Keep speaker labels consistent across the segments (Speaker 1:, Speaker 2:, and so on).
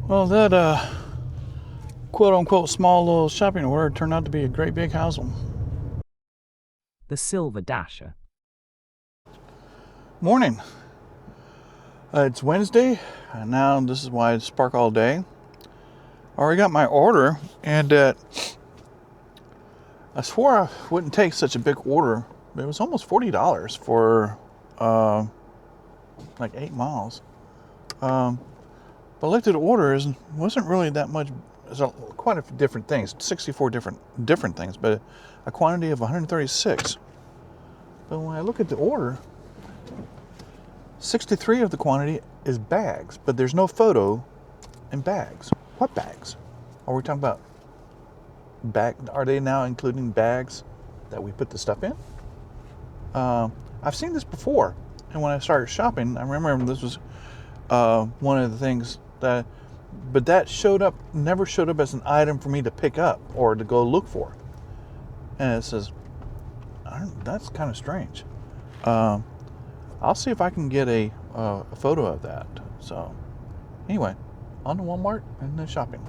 Speaker 1: Well, that quote-unquote small little shopping order turned out to be a great big hassle.
Speaker 2: The Silver Dasher.
Speaker 1: Morning. It's Wednesday, and now this is why I spark all day. I already got my order, and I swore I wouldn't take such a big order. It was almost $40 for like 8 miles. But I looked at the orders, and it wasn't really that much. There's quite a few different things, 64 different things, but a quantity of 136. But when I look at the order, 63 of the quantity is bags, but there's no photo in bags. What bags? Are we talking about bag? Are they now including bags that we put the stuff in? I've seen this before, and when I started shopping, I remember this was one of the things that, but that never showed up as an item for me to pick up or to go look for. And it says, that's kind of strange. I'll see if I can get a photo of that. So anyway, on to Walmart and then shopping.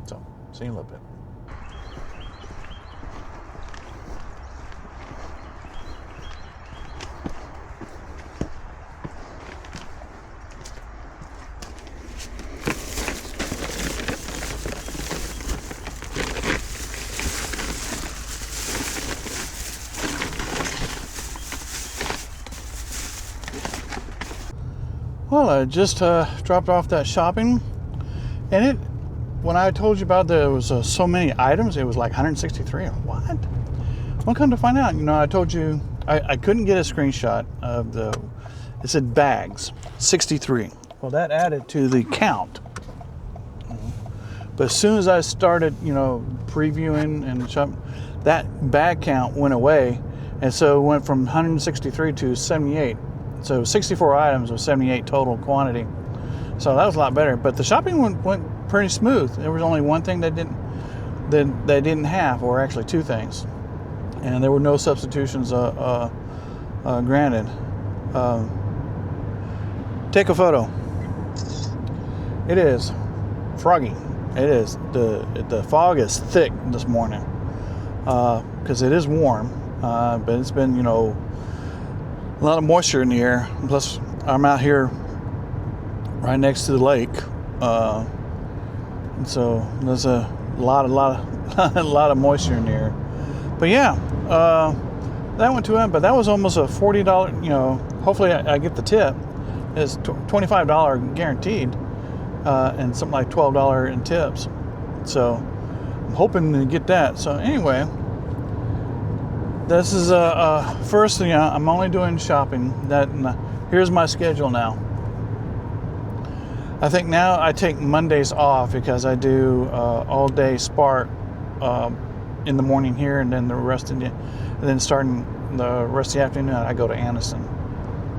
Speaker 1: So see you in a little bit. Well, I just dropped off that shopping, and when I told you about there was so many items, it was like 163. What? Well, come to find out, I told you I couldn't get a screenshot of it said bags, 63. Well, that added to the count. But as soon as I started, previewing and shopping, that bag count went away, and so it went from 163 to 78. So 64 items with 78 total quantity. So that was a lot better. But the shopping went pretty smooth. There was only one thing they didn't have, or actually two things, and there were no substitutions granted. Take a photo. It is foggy. It is the fog is thick this morning because it is warm, but it's been a lot of moisture in the air. Plus, I'm out here right next to the lake, and so there's a lot of moisture in the air. But yeah, that went to it. But that was almost a $40. Hopefully, I get the tip. It's $25 guaranteed, and something like $12 in tips. So I'm hoping to get that. So anyway. This is first thing. I'm only doing shopping. Here's my schedule now. I think now I take Mondays off because I do all day Spark in the morning here, and then the rest of and then starting the rest of the afternoon I go to Anniston.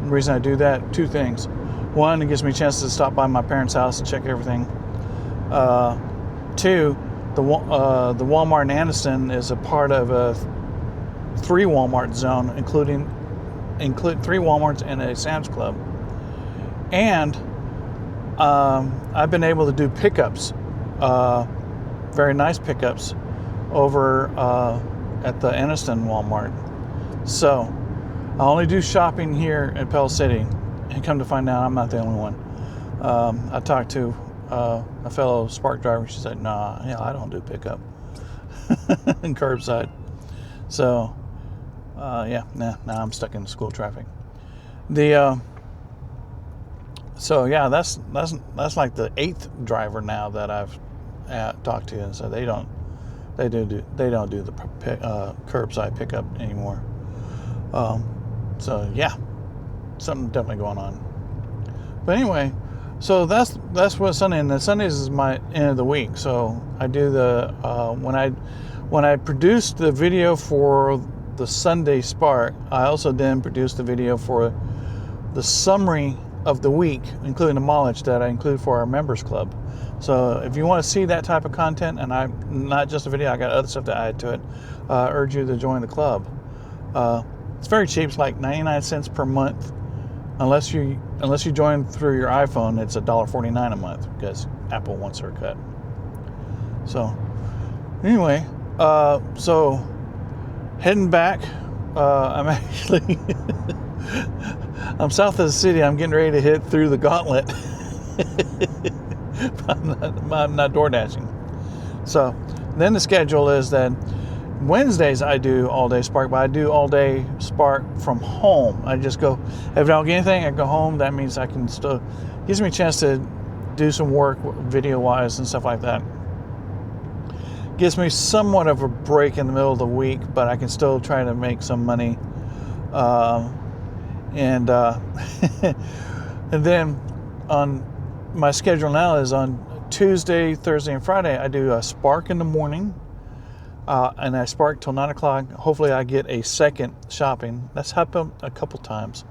Speaker 1: The reason I do that, two things. One, it gives me a chance to stop by my parents' house and check everything. Two, the Walmart in Anniston is a part of a 3 Walmart zone, include 3 Walmarts and a Sam's Club. And I've been able to do pickups, very nice pickups, over at the Anniston Walmart. So I only do shopping here at Pell City, and come to find out I'm not the only one. I talked to a fellow Spark driver. She said, "Nah, I don't do pickup and curbside." So now I'm stuck in school traffic. So yeah, that's like the 8th driver now that I've talked to, and so they don't do the curbside pickup anymore. So yeah, something definitely going on. But anyway, so that's what Sunday, and then Sundays is my end of the week. So I do the when I produced the video for the Sunday Spark, I also then produced the video for the summary of the week, including the mileage that I include for our members club. So if you want to see that type of content, and I'm not just a video, I got other stuff to add to it, I urge you to join the club. It's very cheap. It's like 99 cents per month. Unless you join through your iPhone, it's $1.49 a month, because Apple wants her cut. So anyway, so heading back. I'm actually I'm south of the city. I'm getting ready to hit through the gauntlet. I'm not door dashing. So then the schedule is that Wednesdays I do all day Spark, but I do all day Spark from home. I just go, if I don't get anything, I go home. That means I can still, gives me a chance to do some work video wise and stuff like that. Gives me somewhat of a break in the middle of the week, but I can still try to make some money. And then on my schedule now is on Tuesday, Thursday, and Friday, I do a Spark in the morning, and I Spark till 9 o'clock. Hopefully I get a second shopping. That's happened a couple times.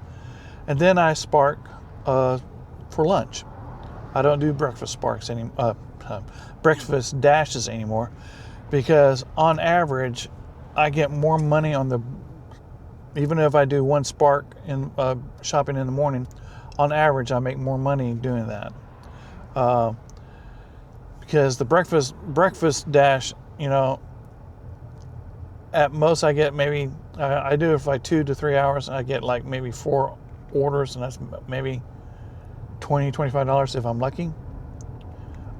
Speaker 1: And then I Spark for lunch. I don't do breakfast Sparks anymore, breakfast dashes anymore, because on average, I get more money on the, even if I do one Spark in shopping in the morning, on average, I make more money doing that. Because the breakfast dash, at most I get maybe, I do it for like 2 to 3 hours. I get like maybe 4 orders, and that's maybe $20, $25 if I'm lucky.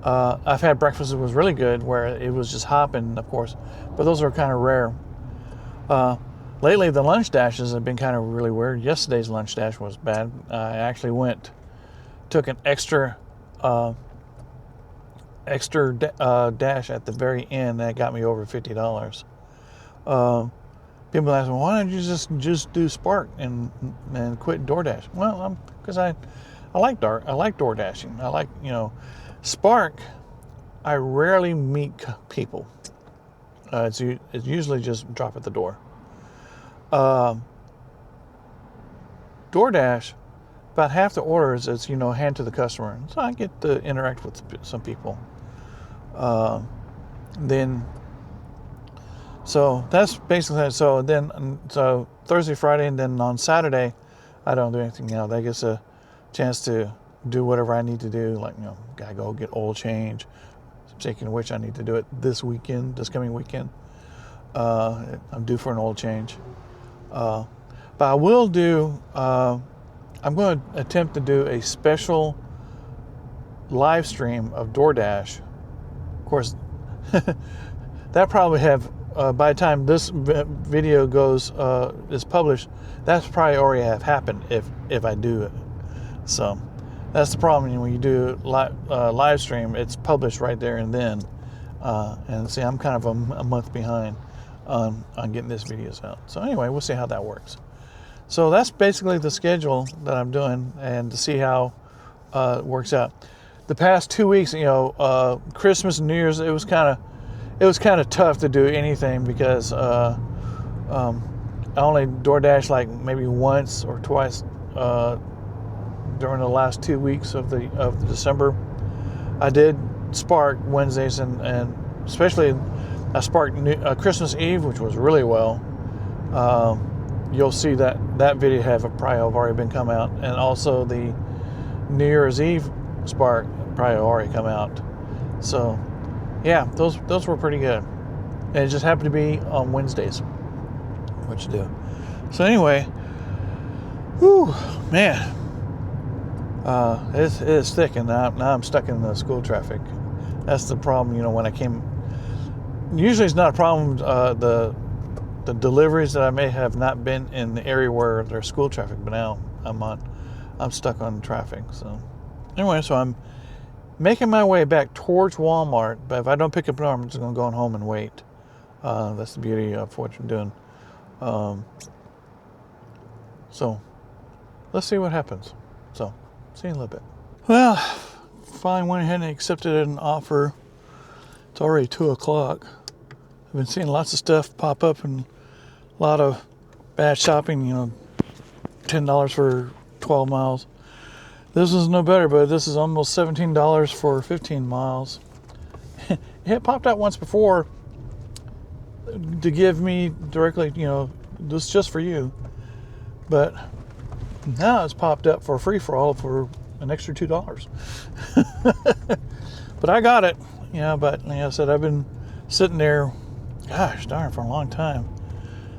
Speaker 1: I've had breakfast that was really good where it was just hopping, of course, but those are kind of rare. Lately, the lunch dashes have been kind of really weird. Yesterday's lunch dash was bad. I actually took an extra dash at the very end that got me over $50. People ask me, why don't you just do Spark and quit DoorDash? Well, because I like door dashing. I like, Spark. I rarely meet people. It's usually just drop at the door. DoorDash, about half the orders it's hand to the customer, so I get to interact with some people. So that's basically that. So Thursday, Friday, and then on Saturday, I don't do anything. That gets a chance to do whatever I need to do. Like gotta go get oil change. Speaking of which, I need to do it this coming weekend. I'm due for an oil change. But I will do. I'm going to attempt to do a special live stream of DoorDash. Of course, that probably have. By the time this video is published, that's probably already have happened if I do it. So that's the problem when you do live stream. It's published right there and then. And see, I'm kind of a month behind on getting this videos out. So anyway, we'll see how that works. So that's basically the schedule that I'm doing, and to see how it works out. The past 2 weeks, Christmas and New Year's, it was kind of tough to do anything because I only DoorDash like maybe once or twice during the last 2 weeks of December. I did Spark Wednesdays and especially I sparked Christmas Eve, which was really well. You'll see that video probably have already been come out, and also the New Year's Eve Spark probably already come out. So yeah, those were pretty good, and it just happened to be on Wednesdays, what you do. So anyway, whew, man, it is thick, and now I'm stuck in the school traffic. That's the problem. When I came, usually it's not a problem. The deliveries that I may have not been in the area where there's school traffic, but now I'm stuck on traffic. So anyway, so I'm making my way back towards Walmart, but if I don't pick up an arm, I'm just going to go home and wait. That's the beauty of what you're doing. So let's see what happens. So see you in a little bit. Well, finally went ahead and accepted an offer. It's already 2 o'clock. I've been seeing lots of stuff pop up and a lot of bad shopping, $10 for 12 miles. This is no better, but this is almost $17 for 15 miles. It popped out once before to give me directly, this is just for you. But now it's popped up for free for all for an extra $2. But I got it. Yeah, but like I said, I've been sitting there, gosh darn, for a long time.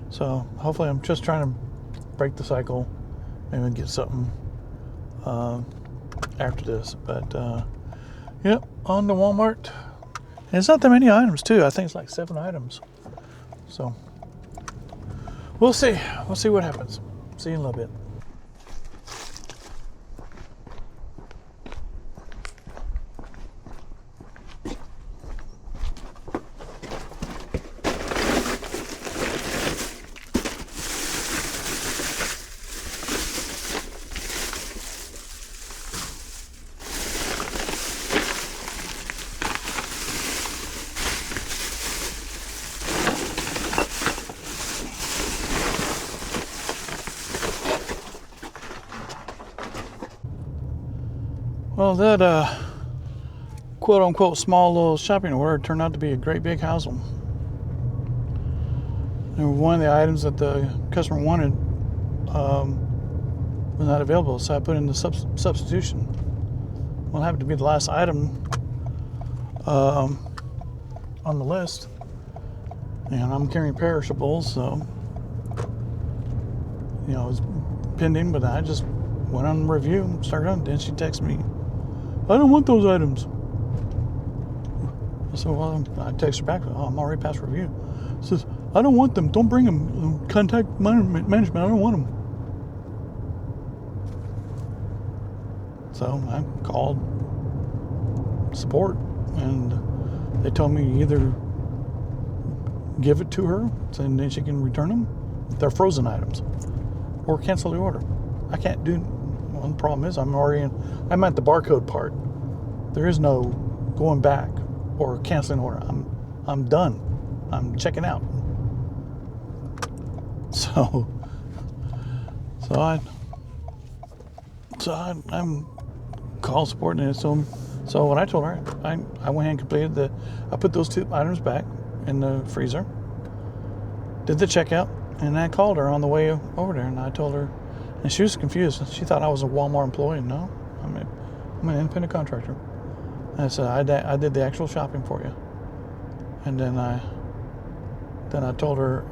Speaker 1: So hopefully I'm just trying to break the cycle, maybe get something after this. But yep, on to Walmart. And it's not that many items too. I think it's like 7 items. So we'll see. We'll see what happens. See you in a little bit. Well, that quote-unquote small little shopping order turned out to be a great big hassle. And one of the items that the customer wanted was not available, so I put in the substitution. Well, it happened to be the last item on the list, and I'm carrying perishables, so you know it's pending. But I just went on review, started on. Then she texted me, "I don't want those items." So well, I text her back, "Oh, I'm already past review." She says, "I don't want them. Don't bring them. Contact management. I don't want them." So I called support, and they told me either give it to her, and then she can return them. They're frozen items, or cancel the order. I can't do. Well, the problem is I'm at the barcode part. There is no going back or canceling order. I'm done. I'm checking out. So I'm call support, and so what I told her, I went ahead and completed I put those 2 items back in the freezer, did the checkout, and I called her on the way over there, and I told her, and she was confused. She thought I was a Walmart employee. No, I'm an independent contractor. And I said, I did the actual shopping for you. And then I told her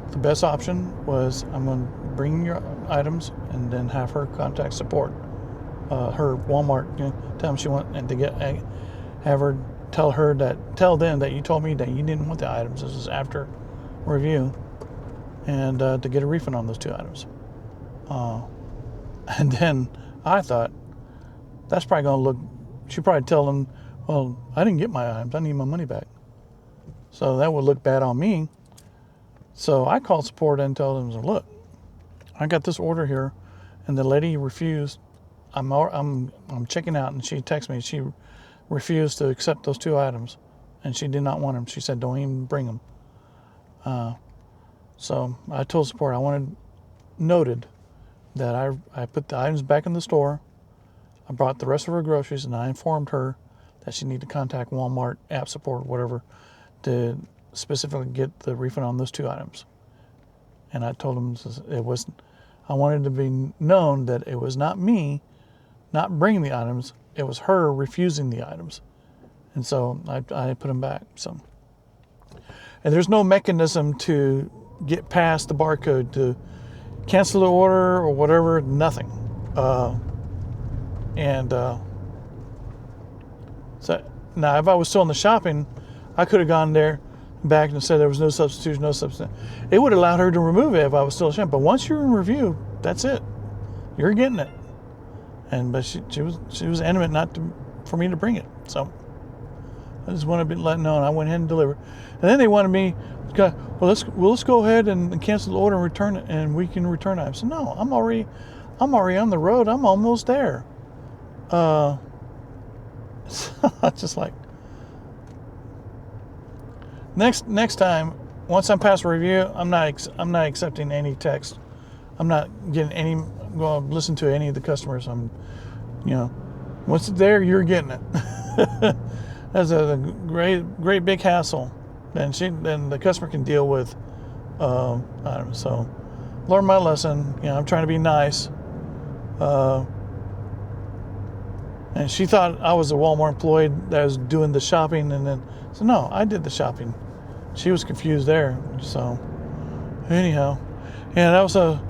Speaker 1: the best option was I'm going to bring your items and then have her contact support, her Walmart, tell them she want, and to have her tell them that you told me that you didn't want the items. This is after review, and to get a refund on those 2 items. And then I thought, that's probably going to look, she'd probably tell them, well, I didn't get my items. I need my money back. So that would look bad on me. So I called support and told them, look, I got this order here, and the lady refused. I'm checking out, and she texted me. She refused to accept those 2 items, and she did not want them. She said, don't even bring them. So I told support noted that I put the items back in the store. I brought the rest of her groceries, and I informed her that she needed to contact Walmart app support or whatever to specifically get the refund on those 2 items. And I told them I wanted to be known that it was not me not bringing the items, it was her refusing the items. And so I put them back. So, and there's no mechanism to get past the barcode to cancel the order or whatever, nothing. So now if I was still in the shopping, I could have gone there back and said there was no substitution, no substitution. It would have allowed her to remove it if I was still in shopping. But once you're in review, that's it. You're getting it. But she was adamant for me to bring it. So I just wanted to be let known. I went ahead and delivered. And then they wanted me, well, let's go ahead and cancel the order and return it, and we can return it. I said, no, I'm already on the road. I'm almost there. So I just like, next time, once I'm past review, I'm not accepting any text. I'm not getting any. Well, listen to any of the customers. Once it's there, you're getting it. That's a great big hassle. Then the customer can deal with items. So, learn my lesson. I'm trying to be nice. And she thought I was a Walmart employee that was doing the shopping, and then so no, I did the shopping. She was confused there. So anyhow, yeah, that was a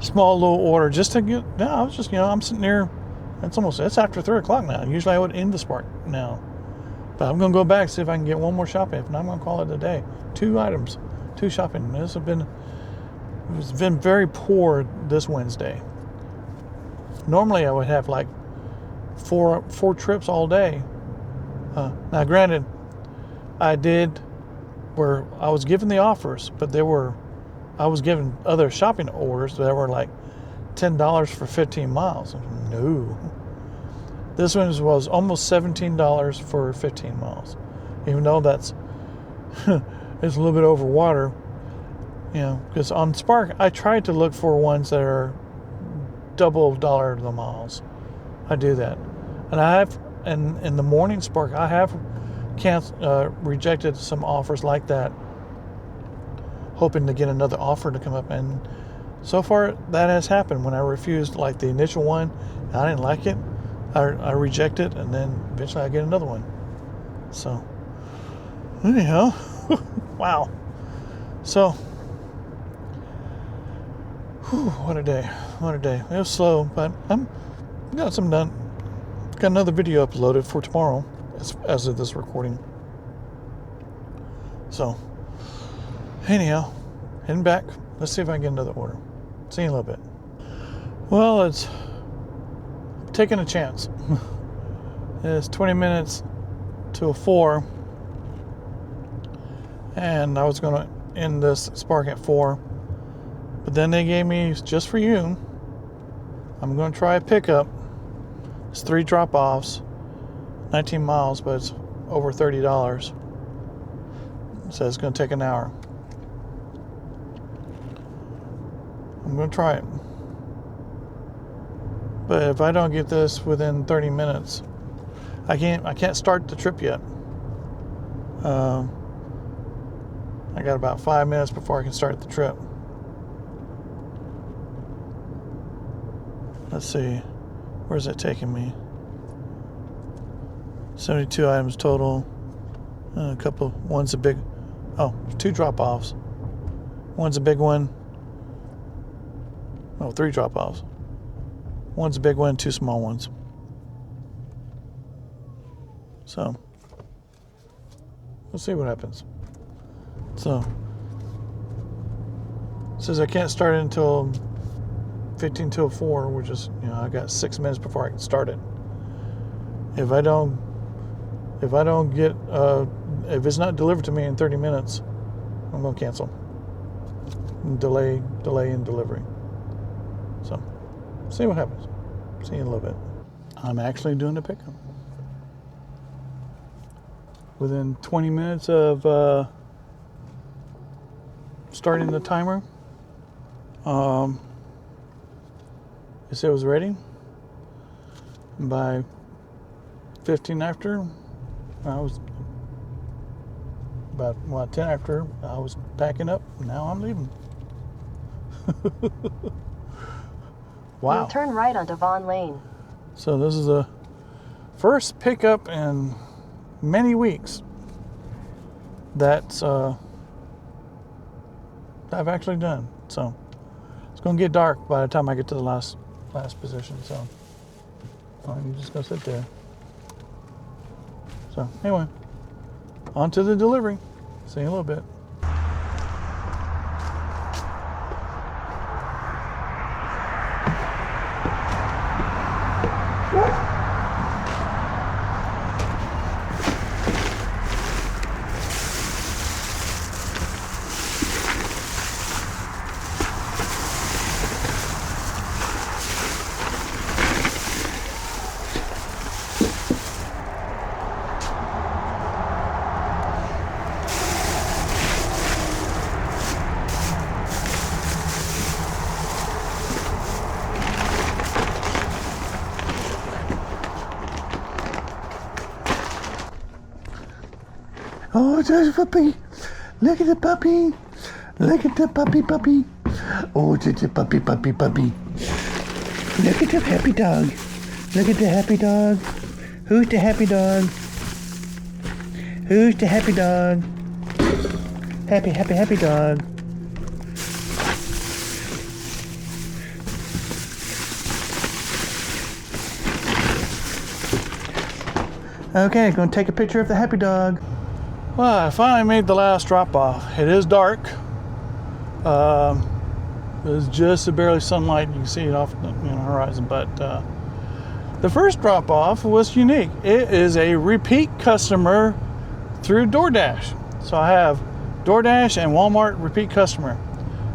Speaker 1: small little order just to get. Yeah, I was just I'm sitting there. It's after 3 o'clock now. Usually I would end the Spark now, but I'm gonna go back see if I can get one more shopping. If not, I'm gonna call it a day. 2 items, 2 shopping. It's been very poor this Wednesday. Normally I would have like four trips all day. Now granted, I did where I was given the offers, but I was given other shopping orders that were like $10 for 15 miles. No. This one was almost $17 for 15 miles. Even though that's it's a little bit over water. Because on Spark, I tried to look for ones that are double dollar the miles. I do that. And I have, and in the morning Spark, I have rejected some offers like that, hoping to get another offer to come up. And so far, that has happened. When I refused, like the initial one, I didn't like it. I reject it, and then eventually I get another one. So, anyhow, wow. So, what a day. What a day. It was slow, but I'm got some done. Got another video uploaded for tomorrow as of this recording. So, anyhow, heading back. Let's see if I can get another order. See you in a little bit. Well, it's taking a chance. It's 20 minutes to 4. And I was going to end this Spark at 4. But then they gave me, just for you, I'm going to try a pickup. It's 3 drop-offs, 19 miles, but it's over $30. So it's going to take an hour. I'm going to try it. But if I don't get this within 30 minutes, I can't start the trip yet. I got about 5 minutes before I can start the trip. Let's see, where's it taking me? 72 items total. One's a big, 2 drop-offs. One's a big one. 3 drop-offs. One's a big one, 2 small ones. So, we'll see what happens. So, it says I can't start it until 15 till 4, which is, I got 6 minutes before I can start it. If I don't get, if it's not delivered to me in 30 minutes, I'm going to cancel. Delay in delivery. So, see what happens. See you in a little bit. I'm actually doing the pickup. Within 20 minutes of starting the timer, it said it was ready. By 15 after, I was about 10 after, I was packing up. Now I'm leaving. Wow.
Speaker 3: You'll turn right onto Vaughn Lane.
Speaker 1: So this is the first pickup in many weeks that I've actually done. So it's going to get dark by the time I get to the last position. So I'm just going to sit there. So anyway, on to the delivery. See you in a little bit. Oh, there's a puppy. Look at the puppy. Look at the puppy. Oh, it's a puppy. Look at the happy dog. Look at the happy dog. Who's the happy dog? Who's the happy dog? Happy, happy, happy dog. Okay, gonna take a picture of the happy dog. Well, I finally made the last drop off. It is dark. There's just barely sunlight. You can see it off the horizon, but the first drop off was unique. It is a repeat customer through DoorDash. So I have DoorDash and Walmart repeat customer.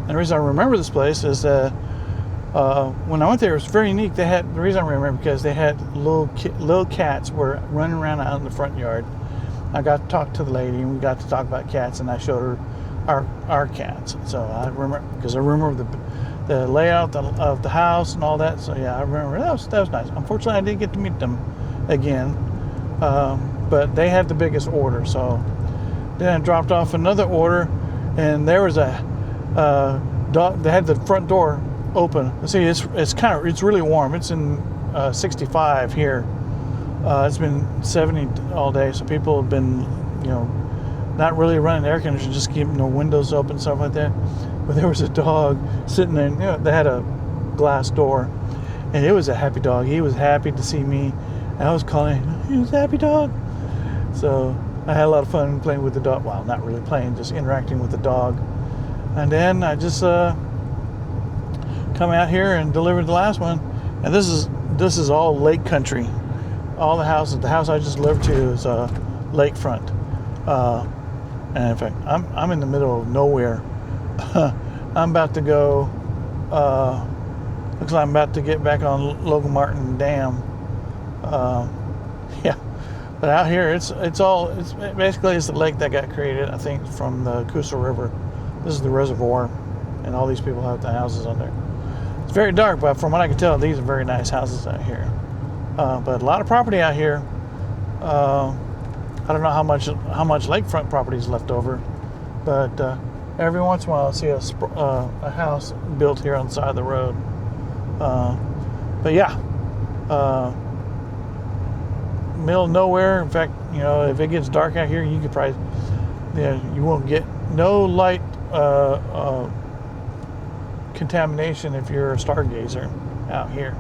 Speaker 1: And the reason I remember this place is that when I went there, it was very unique. The reason I remember because they had little cats were running around out in the front yard. I got to talk to the lady, and we got to talk about cats, and I showed her our cats. So I remember because I remember the layout of the house and all that. So yeah, I remember that was nice. Unfortunately, I didn't get to meet them again, but they had the biggest order. So then I dropped off another order, and there was a dog. They had the front door open. See, it's really warm. It's in 65 here. It's been 70 all day, so people have been, not really running air conditioning, just keeping the windows open, stuff like that. But there was a dog sitting there. They had a glass door, and it was a happy dog. He was happy to see me. And I was calling him, he was a happy dog. So I had a lot of fun playing with the dog. Well, not really playing, just interacting with the dog. And then I just come out here and delivered the last one. And this is all lake country. All the house I just lived to is lakefront. And in fact, I'm in the middle of nowhere. I'm about to go. Looks like I'm about to get back on Logan Martin Dam. Yeah, but out here it's basically the lake that got created, I think, from the Coosa River. This is the reservoir, and all these people have the houses on there. It's very dark, but from what I can tell, these are very nice houses out here. But a lot of property out here. I don't know how much lakefront property is left over, but every once in a while I see a house built here on the side of the road. But yeah, middle of nowhere. In fact, if it gets dark out here, you could probably, you won't get no light contamination if you're a stargazer out here.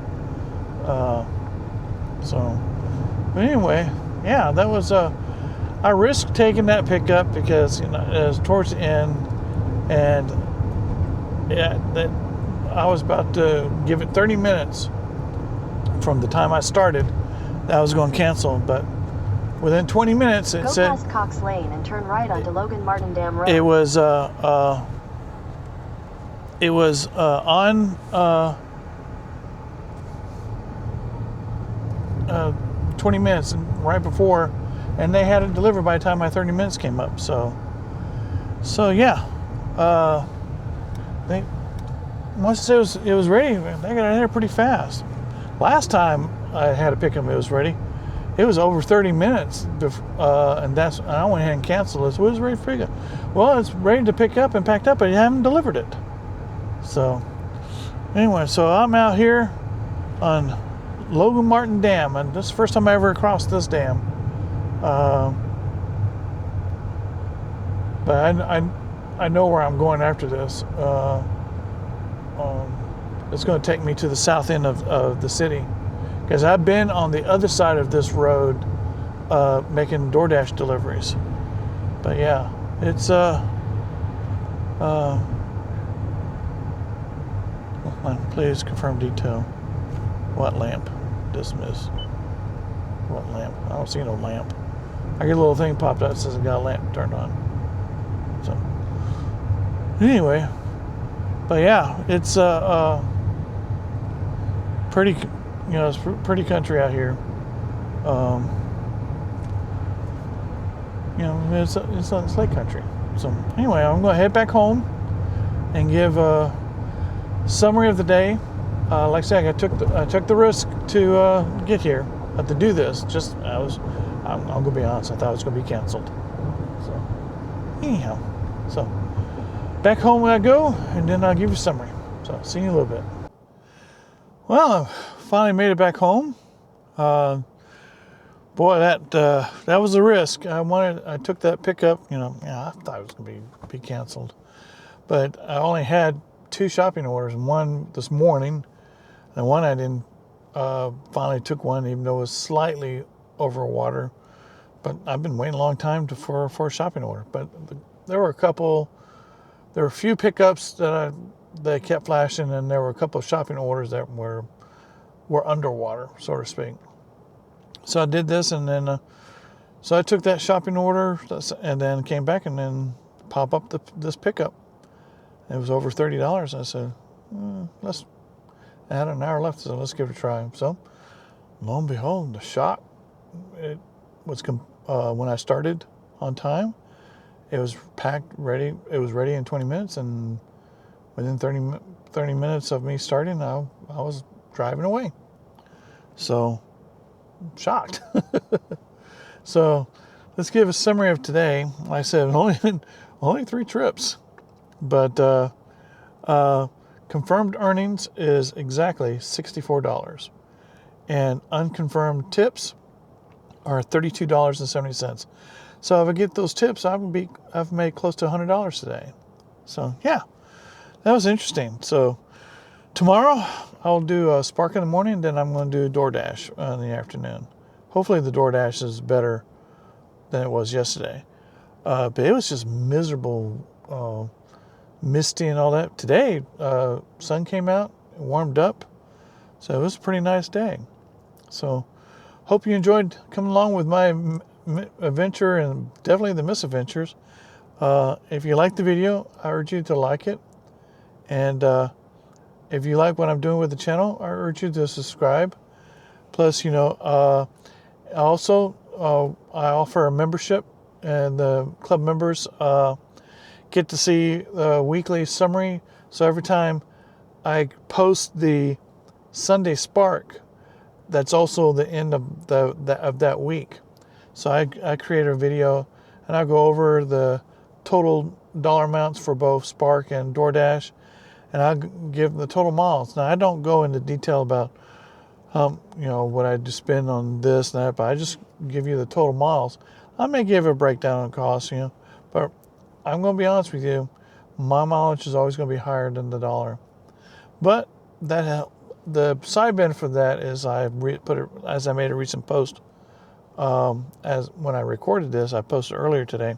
Speaker 1: But anyway, yeah, that was I risked taking that pickup because it was towards the end, and I was about to give it 30 minutes from the time I started that I was going to cancel, but within 20 minutes it said,
Speaker 3: go past Cox Lane and turn right onto Logan Martin Dam Road.
Speaker 1: It was on 20 minutes right before, and they had it delivered by the time my 30 minutes came up. So yeah, once it was ready, they got in there pretty fast. Last time I had a pickup, it was ready. It was over 30 minutes, and I went ahead and canceled it. So it was ready for pickup. Well, it's ready to pick up and packed up, but you haven't delivered it. So anyway, so I'm out here on Logan Martin Dam, and this is the first time I ever crossed this dam. But I know where I'm going after this. It's going to take me to the south end of the city, because I've been on the other side of this road making DoorDash deliveries. But yeah, it's please confirm detail. What lamp? Dismiss. What lamp? I don't see no lamp. I get a little thing popped up that says I got a lamp turned on. So anyway, but yeah, it's pretty, it's pretty country out here. It's lake country. So anyway, I'm going to head back home and give a summary of the day. Like I said, I took the risk to get here, to do this. I'm going to be honest, I thought it was going to be canceled. So anyhow, so back home I go, and then I'll give you a summary. So see you in a little bit. Well, I finally made it back home. boy, that was a risk. I took that pickup. You know, I thought it was going to be canceled, but I only had 2 shopping orders, and one this morning, and one I didn't. Finally took one, even though it was slightly over water. But I've been waiting a long time for a shopping order. But there were a few pickups that kept flashing, and there were a couple of shopping orders that were underwater, so to speak. So I did this, and then so I took that shopping order, and then came back, and then pop up this pickup. It was over $30. I said, I had an hour left, so let's give it a try. So, lo and behold, the shop, it was when I started on time, it was packed, ready. It was ready in 20 minutes, and within 30 minutes of me starting, I was driving away. So, I'm shocked. So, let's give a summary of today. Like I said, only 3 trips, but confirmed earnings is exactly $64, and unconfirmed tips are $32.70. So if I get those tips, I've made close to $100 today. So yeah, that was interesting. So tomorrow I'll do a Spark in the morning, then I'm going to do DoorDash in the afternoon. Hopefully the DoorDash is better than it was yesterday, but it was just miserable. Misty and all that. Today, sun came out, warmed up, so it was a pretty nice day. So, hope you enjoyed coming along with my adventure and definitely the misadventures. If you like the video, I urge you to like it, and if you like what I'm doing with the channel, I urge you to subscribe. Plus, also I offer a membership, and the club members get to see the weekly summary. So every time I post the Sunday Spark, that's also the end of that week. So I create a video, and I go over the total dollar amounts for both Spark and DoorDash, and I give the total miles. Now I don't go into detail about what I just spend on this and that, but I just give you the total miles. I may give a breakdown on costs, but I'm going to be honest with you, my mileage is always going to be higher than the dollar. But the side benefit of that is I made a recent post, as when I recorded this, I posted earlier today,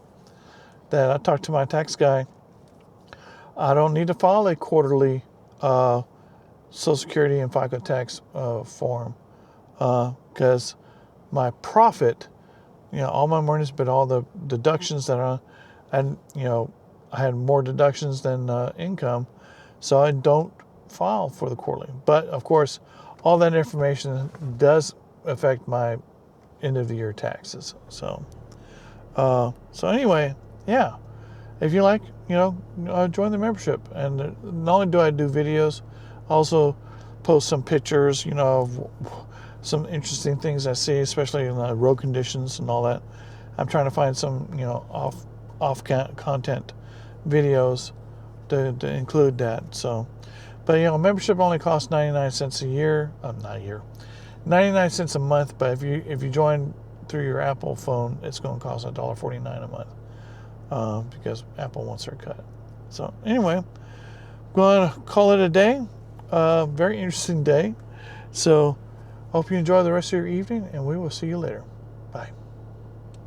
Speaker 1: that I talked to my tax guy. I don't need to file a quarterly Social Security and FICA tax form, because my profit, all my earnings, but all the deductions that are, and I had more deductions than income, so I don't file for the quarterly. But of course, all that information does affect my end of the year taxes. So anyway, yeah. If you like, join the membership. And not only do I do videos, I also post some pictures, of some interesting things I see, especially in the road conditions and all that. I'm trying to find some, off content videos to include that. So, but membership only costs 99 cents a year. Not a year, 99 cents a month. But if you join through your Apple phone, it's going to cost $1.49 a month, because Apple wants their cut. So anyway, I'm going to call it a day. Very interesting day. So hope you enjoy the rest of your evening, and we will see you later. Bye.